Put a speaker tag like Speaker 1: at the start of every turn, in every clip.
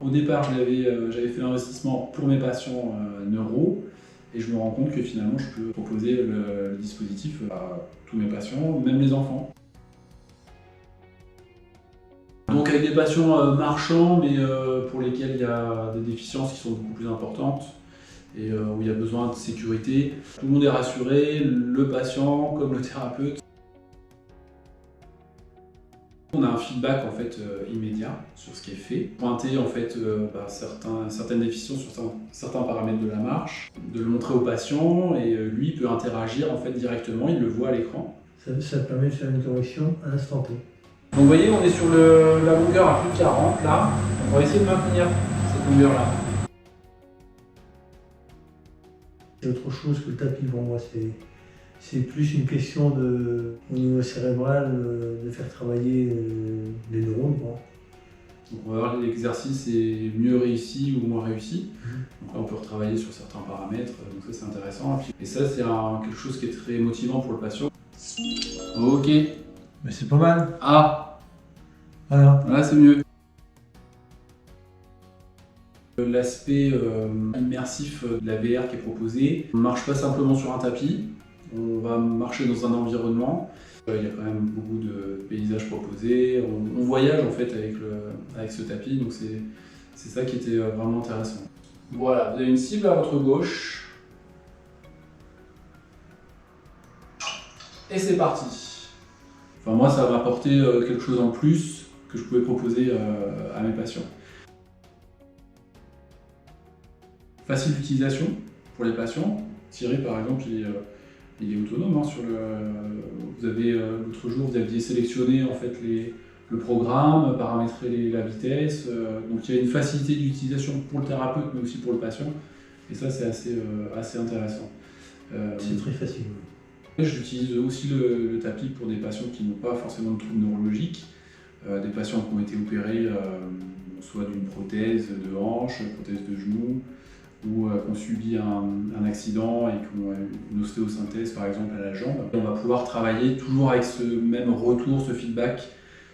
Speaker 1: Au départ, j'avais fait l'investissement pour mes patients neuro, et je me rends compte que finalement, je peux proposer le dispositif à tous mes patients, même les enfants. Donc avec des patients marchands, mais pour lesquels il y a des déficiences qui sont beaucoup plus importantes, et où il y a besoin de sécurité. Tout le monde est rassuré, le patient comme le thérapeute. On a un feedback en fait immédiat sur ce qui est fait, pointer en fait certaines déficiences sur certains paramètres de la marche, de le montrer au patient, et lui peut interagir en fait directement, il le voit à l'écran.
Speaker 2: Ça permet de faire une correction à l'instant T.
Speaker 1: Donc vous voyez, on est sur la longueur à plus de 40 là, on va essayer de maintenir cette longueur là.
Speaker 2: C'est autre chose que le tapis pour moi, c'est plus une question au niveau cérébral de faire travailler les neurones, quoi.
Speaker 1: Donc on va voir l'exercice est mieux réussi ou moins réussi. Donc là on peut retravailler sur certains paramètres, donc ça c'est intéressant. Et ça c'est quelque chose qui est très motivant pour le patient. Ok.
Speaker 2: Mais c'est pas mal.
Speaker 1: Ah,
Speaker 2: Voilà.
Speaker 1: là c'est mieux. L'aspect immersif de la VR qui est proposé, on ne marche pas simplement sur un tapis, on va marcher dans un environnement. Il y a quand même beaucoup de paysages proposés, on voyage en fait avec ce tapis, donc c'est ça qui était vraiment intéressant. Voilà, vous avez une cible à votre gauche. Et c'est parti. Enfin, moi ça m'a apporté quelque chose en plus que je pouvais proposer à mes patients. Facile d'utilisation pour les patients. Thierry par exemple il est autonome. Vous avez l'autre jour vous aviez sélectionné en fait le programme, paramétré la vitesse. Donc il y a une facilité d'utilisation pour le thérapeute mais aussi pour le patient. Et ça c'est assez intéressant.
Speaker 2: C'est très facile.
Speaker 1: J'utilise aussi le tapis pour des patients qui n'ont pas forcément de troubles neurologiques. Des patients qui ont été opérés soit d'une prothèse de hanche, prothèse de genou, ou qui ont subi un accident et qui ont une ostéosynthèse par exemple à la jambe. On va pouvoir travailler toujours avec ce même retour, ce feedback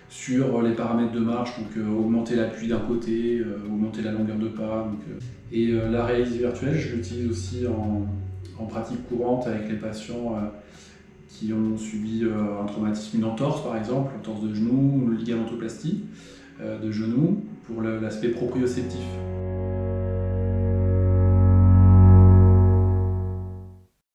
Speaker 1: sur les paramètres de marche, donc augmenter l'appui d'un côté, augmenter la longueur de pas. Et la réalité virtuelle, je l'utilise aussi en pratique courante avec les patients qui ont subi un traumatisme, une entorse par exemple, entorse de genou ou ligamentoplastie de genou, pour l'aspect proprioceptif.